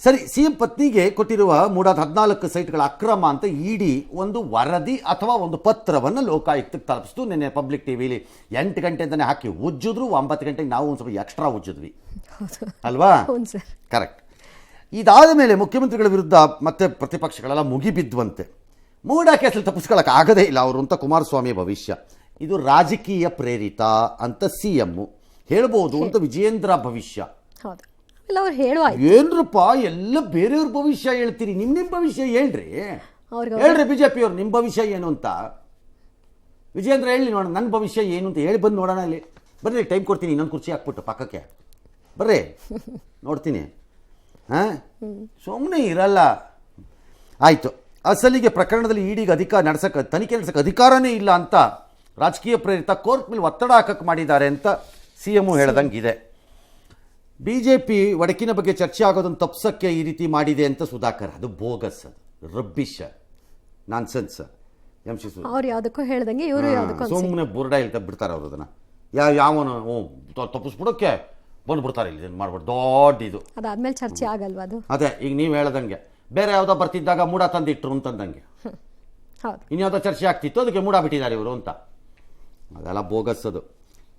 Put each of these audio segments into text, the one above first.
ಸರಿ, ಸಿಎಂ ಪತ್ನಿಗೆ ಕೊಟ್ಟಿರುವ ಮೂಡಾದ 14 ಸೈಟ್ಗಳ ಅಕ್ರಮ ಅಂತ ಇಡಿ ಒಂದು ವರದಿ ಅಥವಾ ಒಂದು ಪತ್ರವನ್ನು ಲೋಕಾಯುಕ್ತಕ್ಕೆ ತಲುಪಿಸ್ತು. ನಿನ್ನೆ ಪಬ್ಲಿಕ್ ಟಿವಿಲಿ 8 ಗಂಟೆಯಿಂದನೇ ಹಾಕಿ ಉಜ್ಜಿದ್ರು, 9 ಗಂಟೆಗೆ ನಾವು ಒಂದು ಸ್ವಲ್ಪ ಎಕ್ಸ್ಟ್ರಾ ಉಜ್ಜಿದ್ವಿ ಅಲ್ವಾ? ಕರೆಕ್ಟ್. ಇದಾದ ಮೇಲೆ ಮುಖ್ಯಮಂತ್ರಿಗಳ ವಿರುದ್ಧ ಮತ್ತೆ ಪ್ರತಿಪಕ್ಷಗಳೆಲ್ಲ ಮುಗಿಬಿದ್ದುವಂತೆ. ಮೂಡಾ ಕೇಸಲ್ಲಿ ತಪ್ಪಿಸ್ಕೊಳ್ಳೋಕೆ ಆಗದೇ ಇಲ್ಲ ಅವರು ಅಂತ ಕುಮಾರಸ್ವಾಮಿ ಭವಿಷ್ಯ. ಇದು ರಾಜಕೀಯ ಪ್ರೇರಿತ ಅಂತ ಸಿಎಂ ಹೇಳ್ಬೋದು ಅಂತ ವಿಜಯೇಂದ್ರ ಭವಿಷ್ಯ. ಏನ್ರಪ್ಪ ಎಲ್ಲ ಬೇರೆಯವ್ರ ಭವಿಷ್ಯ ಹೇಳ್ತೀರಿ, ನಿಮ್ಮ ಭವಿಷ್ಯ ಹೇಳ್ರಿ ಬಿಜೆಪಿಯವ್ರು ನಿಮ್ಮ ಭವಿಷ್ಯ ಏನು ಅಂತ. ವಿಜಯೇಂದ್ರ ಹೇಳಿ ನೋಡೋಣ ನನ್ನ ಭವಿಷ್ಯ ಏನು ಅಂತ ಹೇಳಿ ಬಂದು ನೋಡೋಣ. ಇಲ್ಲಿ ಬರ್ರಿ, ಟೈಮ್ ಕೊಡ್ತೀನಿ, ಇನ್ನೊಂದು ಕುರ್ಚಿ ಹಾಕ್ಬಿಟ್ಟು ಪಕ್ಕಕ್ಕೆ ಬರ್ರಿ, ನೋಡ್ತೀನಿ. ಸುಮ್ಮನೆ ಇರಲ್ಲ. ಆಯಿತು, ಅಸಲಿಗೆ ಪ್ರಕರಣದಲ್ಲಿ ಇಡಿಗೆ ತನಿಖೆ ನಡೆಸಕ್ಕೆ ಅಧಿಕಾರನೇ ಇಲ್ಲ ಅಂತ ರಾಜಕೀಯ ಪ್ರೇರಿತ ಕೋರ್ಟ್ ಮೇಲೆ ಒತ್ತಡ ಹಾಕಕ್ಕೆ ಮಾಡಿದ್ದಾರೆ ಅಂತ ಸಿಎಂ ಹೇಳ್ದಂಗಿದೆ. ಬಿಜೆಪಿ ಒಡಕಿನ ಬಗ್ಗೆ ಚರ್ಚೆ ಆಗೋದನ್ನು ತಪ್ಸಕ್ಕೆ ಈ ರೀತಿ ಮಾಡಿದೆ ಅಂತ ಸುಧಾಕರ್. ಅದು ಬೋಗಸ್, ಅದು ರಬ್ಬಿಶ್, ನಾನ್ಸೆನ್ಸ್. ಸುಮ್ಮನೆ ಬುರ್ಡ ಹೇಳ್ತಾ ಬಿಡ್ತಾರೆ ಅವರು. ಅದನ್ನು ಯಾವನು ತಪ್ಪಿಸ್ಬಿಡೋಕ್ಕೆ ಬಂದ್ಬಿಡ್ತಾರೆ, ಇಲ್ಲಿ ಮಾಡ್ಬಿಟ್ಟು ದೊಡ್ಡ ಇದು. ಅದಾದ್ಮೇಲೆ ಚರ್ಚೆ ಆಗಲ್ವಾ ಅದು? ಅದೇ ಈಗ ನೀವು ಹೇಳ್ದಂಗೆ ಬೇರೆ ಯಾವುದೋ ಬರ್ತಿದ್ದಾಗ ಮೂಡ ತಂದಿಟ್ರು ಅಂತಂದಂಗೆ ಇನ್ಯಾವುದೋ ಚರ್ಚೆ ಆಗ್ತಿತ್ತು, ಅದಕ್ಕೆ ಮೂಡ ಬಿಟ್ಟಿದ್ದಾರೆ ಇವರು ಅಂತ. ಅದೆಲ್ಲ ಬೋಗಸ್ ಅದು.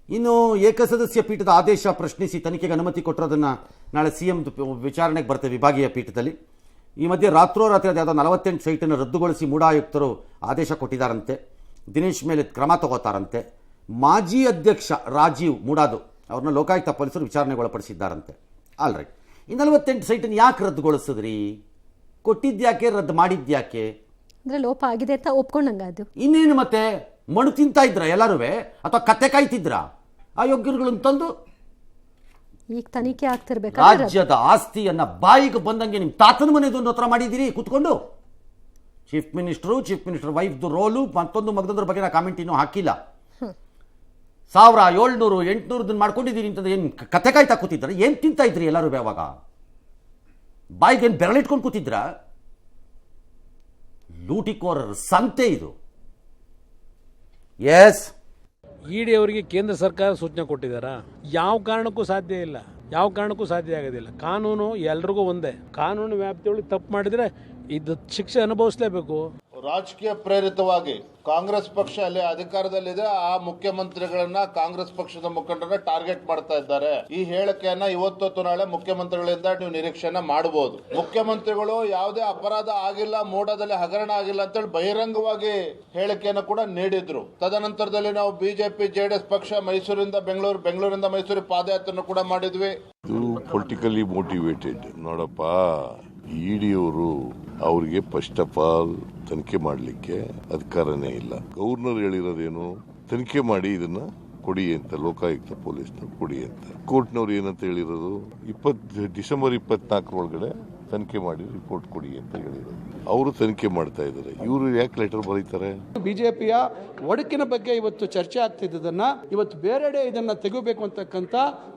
ಇನ್ನು ಏಕಸದಸ್ಯ ಪೀಠದ ಆದೇಶ ಪ್ರಶ್ನಿಸಿ ತನಿಖೆಗೆ ಅನುಮತಿ ಕೊಟ್ಟಿರೋದನ್ನು ನಾಳೆ ಸಿಎಂ ವಿಚಾರಣೆಗೆ ಬರ್ತೇವೆ ವಿಭಾಗೀಯ ಪೀಠದಲ್ಲಿ. ಈ ಮಧ್ಯೆ ರಾತ್ರೋರಾತ್ರಿ ಅದು ಯಾವುದೋ 48 ಸೈಟನ್ನು ರದ್ದುಗೊಳಿಸಿ ಮೂಡಾ ಆಯುಕ್ತರು ಆದೇಶ ಕೊಟ್ಟಿದ್ದಾರಂತೆ. ದಿನೇಶ್ ಮೇಲೆ ಕ್ರಮ ತಗೋತಾರಂತೆ. ಮಾಜಿ ಅಧ್ಯಕ್ಷ ರಾಜೀವ್ ಮೂಡಾದು ಅವ್ರನ್ನ ಲೋಕಾಯುಕ್ತ ಪೊಲೀಸರು ವಿಚಾರಣೆಗೆ ಒಳಪಡಿಸಿದ್ದಾರಂತೆ. ಆಲ್ರೈಟ್, ಈ 48 ಸೈಟನ್ನು ಯಾಕೆ ರದ್ದುಗೊಳಿಸಿದ್ರಿ? ಕೊಟ್ಟಿದ್ಯಾಕೆ, ರದ್ದು ಮಾಡಿದ್ಯಾಕೆ? ಅಂದ್ರೆ ಲೋಪ ಆಗಿದೆ ಅಂತ ಒಪ್ಕೊಂಡಂಗ ಅದು. ಇನ್ನೇನು ಮತ್ತೆ ಮಣ್ಣು ತಿಂತಾ ಇದ್ರ ಎಲ್ಲರೂ ಅಥವಾ ಕತ್ತೆ ಕಾಯ್ತಿದ್ರ? ಆ ಯೋಗ್ಯರುಗಳನ್ನು ತಂದು ಈಗ ತನಿಖೆ ಆಗ್ತಿರ್ಬೇಕು. ರಾಜ್ಯದ ಆಸ್ತಿಯನ್ನ ಬಾಯಿಗೆ ಬಂದಂಗೆ ನಿಮ್ಮ ತಾತನ ಮನೆದೊಂದು ಹತ್ರ ಮಾಡಿದ್ದೀರಿ ಕೂತ್ಕೊಂಡು. ಚೀಫ್ ಮಿನಿಸ್ಟರ್ ವೈಫ್ದು ರೋಲು ಮತ್ತೊಂದು ಮಗದೊಂದ್ರ ಬಗ್ಗೆ ನಾ ಕಾಮೆಂಟ್ ಇನ್ನೂ ಹಾಕಿಲ್ಲ. 1700 800 ಮಾಡ್ಕೊಂಡಿದ್ದೀರಿ ಅಂತಂದ್ರೆ ಏನು ಕತೆ ಕಾಯ್ತಾ ಕೂತಿದ್ರ? ಏನು ತಿಂತಾ ಇದ್ರಿ ಎಲ್ಲರೂ? ಯಾವಾಗ ಬಾಯಿಗೇನು ಬೆರಳಿಟ್ಕೊಂಡು ಕೂತಿದ್ರ? ಲೂಟಿಕೋರರ ಸಂತೆ ಇದು. ಎಸ್, ಇಡಿ ಅವರಿಗೆ ಕೇಂದ್ರ ಸರ್ಕಾರ ಸೂಚನೆ ಕೊಟ್ಟಿದ್ದಾರಾ? ಯಾವ ಕಾರಣಕ್ಕೂ ಸಾಧ್ಯ ಇಲ್ಲ, ಯಾವ ಕಾರಣಕ್ಕೂ ಸಾಧ್ಯ ಆಗೋದಿಲ್ಲ. ಕಾನೂನು ಎಲ್ರಿಗೂ ಒಂದೇ. ಕಾನೂನು ವ್ಯಾಪ್ತಿಯೊಳಗೆ ತಪ್ಪು ಮಾಡಿದ್ರೆ ಇದು ಶಿಕ್ಷೆ ಅನುಭವಿಸಲೇಬೇಕು. ರಾಜಕೀಯ ಪ್ರೇರಿತವಾಗಿ ಕಾಂಗ್ರೆಸ್ ಪಕ್ಷ ಅಲ್ಲಿ ಅಧಿಕಾರದಲ್ಲಿದೆ, ಆ ಮುಖ್ಯಮಂತ್ರಿಗಳನ್ನ ಕಾಂಗ್ರೆಸ್ ಪಕ್ಷದ ಮುಖಂಡರನ್ನ ಟಾರ್ಗೆಟ್ ಮಾಡ್ತಾ ಇದ್ದಾರೆ. ಈ ಹೇಳಿಕೆಯನ್ನ ಇವತ್ತು ನಾಳೆ ಮುಖ್ಯಮಂತ್ರಿಗಳಿಂದ ನೀವು ನಿರೀಕ್ಷೆನ ಮಾಡಬಹುದು. ಮುಖ್ಯಮಂತ್ರಿಗಳು ಯಾವುದೇ ಅಪರಾಧ ಆಗಿಲ್ಲ, ಮೂಡಾದಲ್ಲಿ ಹಗರಣ ಆಗಿಲ್ಲ ಅಂತೇಳಿ ಬಹಿರಂಗವಾಗಿ ಹೇಳಿಕೆಯನ್ನು ಕೂಡ ನೀಡಿದ್ರು. ತದನಂತರದಲ್ಲಿ ನಾವು ಬಿಜೆಪಿ ಜೆಡಿಎಸ್ ಪಕ್ಷ ಮೈಸೂರಿಂದ ಬೆಂಗಳೂರಿಂದ ಮೈಸೂರಿಗೆ ಪಾದಯಾತ್ರೆ ಕೂಡ ಮಾಡಿದ್ವಿ. ಪೊಲಿಟಿಕಲಿ ಮೋಟಿವೇಟೆಡ್ ನೋಡಪ್ಪ. ಇಡಿಯವರು ಅವ್ರಿಗೆ ಫಸ್ಟ್ ಆಫ್ ಆಲ್ ತನಿಖೆ ಮಾಡಲಿಕ್ಕೆ ಅಧಿಕಾರನೇ ಇಲ್ಲ. ಗವರ್ನರ್ ಹೇಳಿರೋದೇನು, ತನಿಖೆ ಮಾಡಿ ಇದನ್ನ ಕೊಡಿ ಅಂತ, ಲೋಕಾಯುಕ್ತ ಪೊಲೀಸ್ನವ್ರು ಕೊಡಿ ಅಂತ. ಕೋರ್ಟ್ನವ್ರು ಏನಂತ ಹೇಳಿರೋದು, ಡಿಸೆಂಬರ್ 24 ಒಳಗಡೆ ತನಿಖೆ ಮಾಡಿ ರಿಪೋರ್ಟ್ ಕೊಡಿ ಅಂತ ಹೇಳಿರೋದು. ಅವರು ತನಿಖೆ ಮಾಡ್ತಾ ಇದ್ದಾರೆ. ಇವರು ಯಾಕೆ ಲೆಟರ್ ಬರೀತಾರೆ? ಬಿಜೆಪಿಯ ಒಡಕಿನ ಬಗ್ಗೆ ಇವತ್ತು ಚರ್ಚೆ ಆಗ್ತಿದ್ದದನ್ನ ಇವತ್ತು ಬೇರೆಡೆ ಇದನ್ನ ತೆಗೋಬೇಕು ಅಂತಕ್ಕಂಥ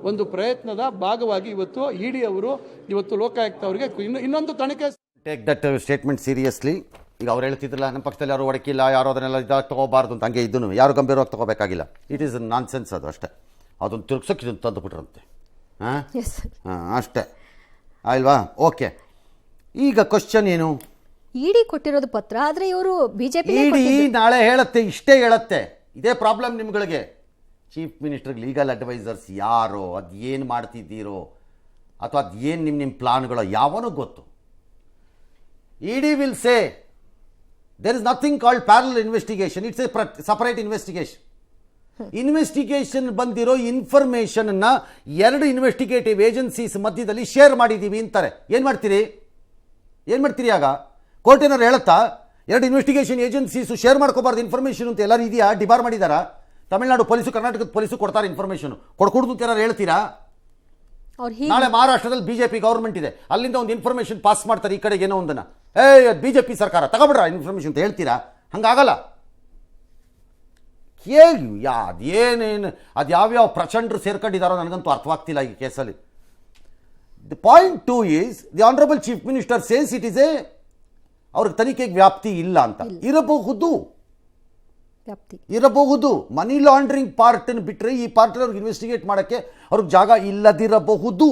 ಒಂದು ಪ್ರಯತ್ನದ ಭಾಗವಾಗಿ ಇವತ್ತು ಇಡಿ ಅವರು ಇವತ್ತು ಲೋಕಾಯುಕ್ತ ಅವರಿಗೆ ಇನ್ನೊಂದು ತನಿಖೆ. Take that statement seriously. ಈಗ ಅವ್ರು ಹೇಳ್ತಿದ್ರಲ್ಲ, ನಮ್ಮ ಪಕ್ಷದಲ್ಲಿ ಯಾರು ಒಡಕಿಲ್ಲ, ಯಾರು ಅದನ್ನೆಲ್ಲ ಇದಾಗ ತಗೋಬಾರ್ದು ಅಂತ. ಹಂಗೆ ಇದನ್ನು ಯಾರು ಗಂಭೀರವಾಗಿ ತಗೋಬೇಕಾಗಿಲ್ಲ. ಇಟ್ ಈಸ್ ನಾನ್ಸೆನ್ಸ್ ಅದು ಅಷ್ಟೇ. ಅದನ್ನು ತಿರುಗ್ಸಕ್ಕೆ ಇದನ್ನು ತಂದುಬಿಟ್ರಂತೆ. ಅಷ್ಟೇ ಅಲ್ವಾ? ಓಕೆ, ಈಗ ಕ್ವಶನ್ ಏನು? ಇಡಿ ಕೊಟ್ಟಿರೋದು ಪತ್ರ, ಆದ್ರೆ ಇವರು ಬಿಜೆಪಿ ಇಡಿ ನಾಳೆ ಹೇಳುತ್ತೆ, ಇಷ್ಟೇ ಹೇಳುತ್ತೆ. ಇದೇ ಪ್ರಾಬ್ಲಮ್ ನಿಮ್ಗಳಿಗೆ. ಚೀಫ್ ಮಿನಿಸ್ಟರ್ಗೆ ಲೀಗಲ್ ಅಡ್ವೈಸರ್ಸ್ ಯಾರೋ, ಅದು ಏನು ಮಾಡ್ತಿದ್ದೀರೋ ಅಥವಾ ಅದು ಏನು ನಿಮ್ಮ ಪ್ಲಾನ್ಗಳೋ ಯಾವನೂ ಗೊತ್ತು. ED will say there is nothing called parallel investigation, it's a separate investigation. Investigation ಬಂದಿರೋ ಇನ್ಫಾರ್ಮೇಷನ್ ಅನ್ನ 2 ಇನ್ವೆಸ್ಟಿಗೇಟಿವ್ ಏಜೆನ್ಸೀಸ್ ಮಧ್ಯದಲ್ಲಿ ಶೇರ್ ಮಾಡಿದ್ದೀವಿ ಅಂತಾರೆ. ಏನು ಮಾಡ್ತೀರಿ ಆಗ? ಕೋರ್ಟ್ ಏನಾರು ಹೇಳುತ್ತಾ 2 ಇನ್ವೆಸ್ಟಿಗೇಷನ್ ಏಜೆನ್ಸೀಸು ಶೇರ್ ಮಾಡ್ಕೋಬಾರ್ದು ಇನ್ಫಾರ್ಮೇಷನ್ ಅಂತ? ಎಲ್ಲರೂ ಇದೆಯಾ? ಡಿಬಾರ್ ಮಾಡಿದಾರಾ? ತಮಿಳುನಾಡು ಪೊಲೀಸು ಕರ್ನಾಟಕದ ಪೊಲೀಸು ಕೊಡ್ತಾರೆ ಇನ್ಫಾರ್ಮೇಷನ್, ಕೊಡ್ಕೊಡ್ದು ಅಂತ ಯಾರು ಹೇಳ್ತೀರಾ? ನಾಳೆ ಮಹಾರಾಷ್ಟ್ರದಲ್ಲಿ ಬಿಜೆಪಿ ಗವರ್ಮೆಂಟ್ ಇದೆ, ಅಲ್ಲಿಂದ ಒಂದು ಇನ್ಫಾರ್ಮೇಷನ್ ಪಾಸ್ ಮಾಡ್ತಾರೆ ಈ ಕಡೆಗೆ ಏನೋ ಒಂದನ್ನ, ಬಿಜೆಪಿ ಸರ್ಕಾರ ತಗೊಬಿಡ್ರ ಇನ್ಫಾರ್ಮೇಷನ್ ಅಂತ ಹೇಳ್ತೀರಾ? ಹಂಗಾಗಲ್ಲ. ಅದೇನೇನು ಅದು ಯಾವ್ಯಾವ ಪ್ರಚಂಡರು ಸೇರ್ಕೊಂಡಿದ್ದಾರೋ ನನಗಂತೂ ಅರ್ಥವಾಗ್ತಿಲ್ಲ ಈ ಕೇಸಲ್ಲಿ. The point 2 is the honourable chief minister says it is A ಅವ್ರಿಗೆ ತನಿಖೆಗೆ ವ್ಯಾಪ್ತಿ ಇಲ್ಲ ಅಂತ. ಇರಬಹುದು ಮನಿ ಲಾಂಡ್ರಿಂಗ್ ಪಾರ್ಟನ್ನು ಬಿಟ್ಟರೆ ಈ ಪಾರ್ಟ್ ಅವ್ರಿಗೆ ಇನ್ವೆಸ್ಟಿಗೇಟ್ ಮಾಡೋಕ್ಕೆ ಅವ್ರಿಗೆ ಜಾಗ ಇಲ್ಲದಿರಬಹುದು.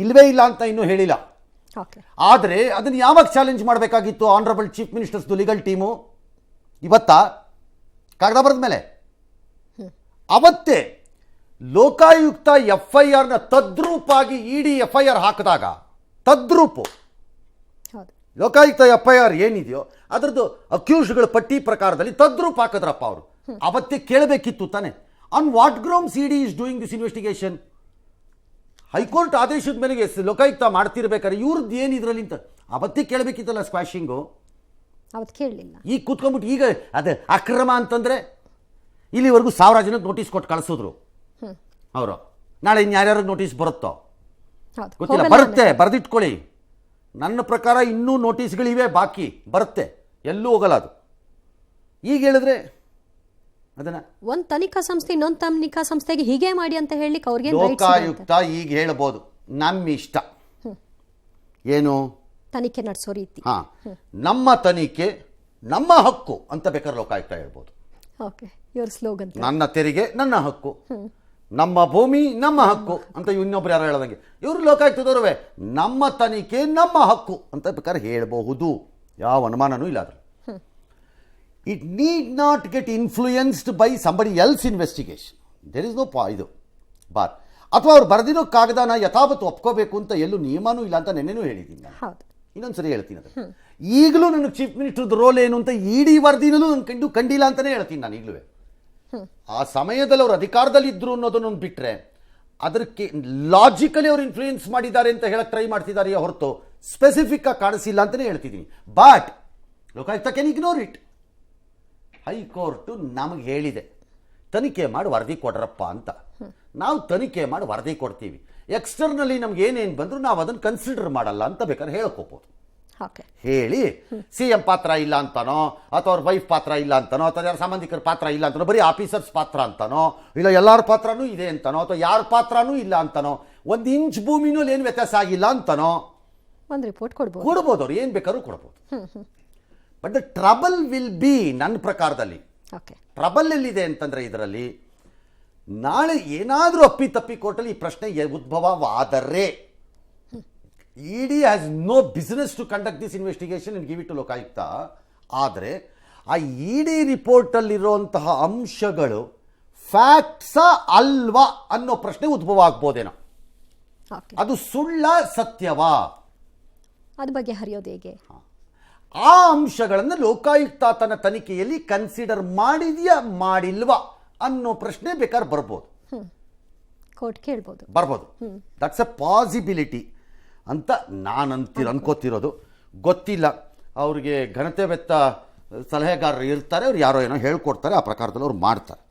ಇಲ್ವೇ ಇಲ್ಲ ಅಂತ ಇನ್ನೂ ಹೇಳಿಲ್ಲ. ಓಕೆ. ಆದರೆ ಅದನ್ನು ಯಾವಾಗ ಚಾಲೆಂಜ್ ಮಾಡಬೇಕಾಗಿತ್ತು ಆನರಬಲ್ ಚೀಫ್ ಮಿನಿಸ್ಟರ್ಸ್ದು ಲೀಗಲ್ ಟೀಮು? ಇವತ್ತಾ? ಕಾಗದ ಬರೆದ ಮೇಲೆ ಅವತ್ತೇ ಲೋಕಾಯುಕ್ತ FIRನ ತದ್ರೂಪಾಗಿ ಇಡಿ FIR ಹಾಕಿದಾಗ ತದ್ರೂಪು ಹೌದು. ಲೋಕಾಯುಕ್ತ FIR ಏನಿದೆಯೋ ಅದರದ್ದು ಅಕ್ಯೂಸ್ಡ್ಗಳ ಪಟ್ಟಿ ಪ್ರಕಾರದಲ್ಲಿ ತದ್ರೂಪ ಹಾಕಿದ್ರಪ್ಪ ಅವರು. ಅವತ್ತೇ ಕೇಳಬೇಕಿತ್ತು ತಾನೆ, on what grounds ED is doing this investigation? High court ಆದೇಶದ ಮೇಲೆಗೆ ಲೋಕಾಯುಕ್ತ ಮಾಡ್ತಿರ್ಬೇಕಾದ್ರೆ ಇವ್ರದ್ದು ಏನು ಇದರಲ್ಲಿ ಅಂತ ಅವತ್ತೇ ಕೇಳಬೇಕಿತ್ತಲ್ಲ ಸ್ಕ್ವಾಶಿಂಗು. ಅವತ್ತು ಕೇಳಲಿಲ್ಲ. ಈಗ ಕೂತ್ಕೊಂಡ್ಬಿಟ್ಟು ಈಗ ಅದು ಅಕ್ರಮ ಅಂತಂದರೆ ಇಲ್ಲಿವರೆಗೂ 1000 ಜನಕ್ಕೆ ನೋಟಿಸ್ ಕೊಟ್ಟು ಕಳಿಸಿದ್ರು ಅವರು. ನಾಳೆ ಇನ್ಯಾರ್ಯಾರಿಗೆ ನೋಟಿಸ್ ಬರುತ್ತೋ ಹೌದು. ಗೊತ್ತಿಲ್ಲ, ಹೋಗಲ್ಲ ಬರುತ್ತೆ, ಬರೆದಿಟ್ಕೊಳ್ಳಿ. ನನ್ನ ಪ್ರಕಾರ ಇನ್ನೂ ನೋಟಿಸ್ಗಳಿವೆ ಬಾಕಿ, ಬರುತ್ತೆ, ಎಲ್ಲೂ ಹೋಗಲ್ಲ ಅದು. ಈಗ ಹೇಳಿದ್ರೆ ಅದನ್ನ ಒಂದು ತನಿಖಾ ಸಂಸ್ಥೆ ಇನ್ನೊಂದು ತನಿಖಾ ಸಂಸ್ಥೆಗೆ ಹೀಗೆ ಮಾಡಿ ಅಂತ ಹೇಳಲಿಕ್ಕೆ ಅವ್ರಿಗೆ ಲೋಕಾಯುಕ್ತ ಈಗ ಹೇಳ್ಬೋದು ನಮ್ಮ ಇಷ್ಟ ಏನು ತನಿಖೆ ನಡೆಸೋ ರೀತಿ. ಹಾ, ನಮ್ಮ ತನಿಖೆ ನಮ್ಮ ಹಕ್ಕು ಅಂತ ಬೇಕಾದ್ರೆ ಲೋಕಾಯುಕ್ತ ಹೇಳ್ಬೋದು. ಓಕೆ, ಇವ್ರ ಸ್ಲೋಗನ್. ನನ್ನ ತೆರಿಗೆ ನನ್ನ ಹಕ್ಕು, ನಮ್ಮ ಭೂಮಿ ನಮ್ಮ ಹಕ್ಕು ಅಂತ ಇನ್ನೊಬ್ರು ಯಾರು ಹೇಳದಂಗೆ ಇವರು ಲೋಕಾಯುಕ್ತದವರುವೆ ನಮ್ಮ ತನಿಖೆ ನಮ್ಮ ಹಕ್ಕು ಅಂತ ಬೇಕಾದ್ರೆ ಹೇಳಬಹುದು. ಯಾವ ಅನುಮಾನನೂ ಇಲ್ಲ ಅದ್ರಲ್ಲಿ. It need not get influenced by somebody else investigation. There is no ಇದು ಬಾರ್. ಅಥವಾ ಅವ್ರು ಬರೆದಿರೋ ಕಾಗದನ ಯಥಾವತ್ತು ಒಪ್ಕೋಬೇಕು ಅಂತ ಎಲ್ಲೂ ನಿಯಮನೂ ಇಲ್ಲ ಅಂತ ನೆನ್ನೆನೂ ಹೇಳಿದ್ದೀನಿ ನಾನು. ಹೌದು. ಇನ್ನೊಂದ್ಸರಿ ಹೇಳ್ತೀನಿ ಅದು. ಈಗಲೂ ನನಗೆ ಚೀಫ್ ಮಿನಿಸ್ಟರ್ದು ರೋಲ್ ಏನು ಅಂತ ಇಡಿ ವರದಿನಲ್ಲೂ ನಾನು ಕಂಡಿಲ್ಲ ಅಂತಲೇ ಹೇಳ್ತೀನಿ ನಾನು ಈಗಲೂ. ಆ ಸಮಯದಲ್ಲಿ ಅವರು ಅಧಿಕಾರದಲ್ಲಿ ಇದ್ರು ಅನ್ನೋದನ್ನು ಬಿಟ್ಟರೆ ಅದಕ್ಕೆ ಲಾಜಿಕಲಿ ಅವರು ಇನ್ಫ್ಲೂಯೆನ್ಸ್ ಮಾಡಿದ್ದಾರೆ ಅಂತ ಹೇಳಕ್ಕೆ ಟ್ರೈ ಮಾಡ್ತಿದ್ದಾರೆ ಹೊರತು ಸ್ಪೆಸಿಫಿಕ್ ಆಗಿ ಕಾಣಿಸಿಲ್ಲ ಅಂತಲೇ ಹೇಳ್ತಿದ್ದೀನಿ. But Lokayukta can ignore it. High court ನಮಗೆ ಹೇಳಿದೆ ತನಿಖೆ ಮಾಡಿ ವರದಿ ಕೊಡ್ರಪ್ಪ ಅಂತ. ನಾವು ತನಿಖೆ ಮಾಡಿ ವರದಿ ಕೊಡ್ತೀವಿ, ಎಕ್ಸ್ಟರ್ನಲಿ ನಮ್ಗೆ ಏನೇನು ಬಂದರೂ ನಾವು ಅದನ್ನು ಕನ್ಸಿಡರ್ ಮಾಡಲ್ಲ ಅಂತ ಬೇಕಾದ್ರೆ ಹೇಳ್ಕೋಬೋದು. ಓಕೆ. ಹೇಳಿ CM ಪಾತ್ರ ಇಲ್ಲ ಅಂತಾನೋ ಅಥವಾ ಅವ್ರ ವೈಫ್ ಪಾತ್ರ ಇಲ್ಲ ಅಂತಾನೋ ಅಥವಾ ಯಾರ ಸಂಬಂಧಿಕರ ಪಾತ್ರ ಇಲ್ಲ ಅಂತಾನೋ, ಬರೀ ಆಫೀಸರ್ಸ್ ಪಾತ್ರ ಅಂತಾನೋ, ಇಲ್ಲ ಎಲ್ಲರ ಪಾತ್ರನೂ ಇದೆ ಅಂತಾನೋ ಅಥವಾ ಯಾರ ಪಾತ್ರನೂ ಇಲ್ಲ ಅಂತಾನೋ, 1 ಇಂಚ್ ಭೂಮಿನಲ್ಲಿ ಏನು ವ್ಯತ್ಯಾಸ ಆಗಿಲ್ಲ ಅಂತಾನೋ ಒಂದು ರಿಪೋರ್ಟ್ ಕೊಡ್ಬೋದು. ಅವ್ರು ಏನು ಬೇಕಾದ್ರೂ ಕೊಡ್ಬೋದು. But the trouble will be, ನನ್ನ ಪ್ರಕಾರದಲ್ಲಿ ಓಕೆ, ಟ್ರಬಲ್ ಎಲ್ಲಿದೆ ಅಂತಂದರೆ ಇದರಲ್ಲಿ ನಾಳೆ ಏನಾದರೂ ಅಪ್ಪಿತಪ್ಪಿ ಕೋರ್ಟಲ್ಲಿ ಈ ಪ್ರಶ್ನೆ ಉದ್ಭವವಾದರೆ ED has no business to conduct this investigation and give it to Lokayukta. ಆದರೆ ಆ ಇಡಿ ರಿಪೋರ್ಟಲ್ಲಿರುವಂತಹ ಅಂಶಗಳು ಫ್ಯಾಕ್ಟ್ಸಾ ಅಲ್ವಾ ಅನ್ನೋ ಪ್ರಶ್ನೆ ಉದ್ಭವ ಆಗ್ಬೋದೇನೋ. ಓಕೆ, ಅದು ಸುಳ್ಳ ಸತ್ಯವಾ, ಅದ್ರ ಬಗ್ಗೆ ಹರಿಯೋದು ಹೇಗೆ? ಆ ಅಂಶಗಳನ್ನು ಲೋಕಾಯುಕ್ತ ತನ್ನ ತನಿಖೆಯಲ್ಲಿ ಕನ್ಸಿಡರ್ ಮಾಡಿದೆಯಾ ಮಾಡಿಲ್ವಾ ಅನ್ನೋ ಪ್ರಶ್ನೆ ಬೇಕಾದ್ರೆ ಬರ್ಬೋದು. ಕೋರ್ಟ್ ಕೇಳ್ಬೋದು. ಬರ್ಬೋದು. ದಟ್ಸ್ ಎ ಪಾಸಿಬಿಲಿಟಿ ಅಂತ ನಾನು ಅನ್ಕೋತಿರೋದು. ಗೊತ್ತಿಲ್ಲ, ಅವ್ರಿಗೆ ಘನತೆ ವೆತ್ತ ಸಲಹೆಗಾರರು ಇರ್ತಾರೆ, ಅವ್ರು ಯಾರೋ ಏನೋ ಹೇಳ್ಕೊಡ್ತಾರೆ, ಆ ಪ್ರಕಾರದಲ್ಲಿ ಅವ್ರು ಮಾಡ್ತಾರೆ.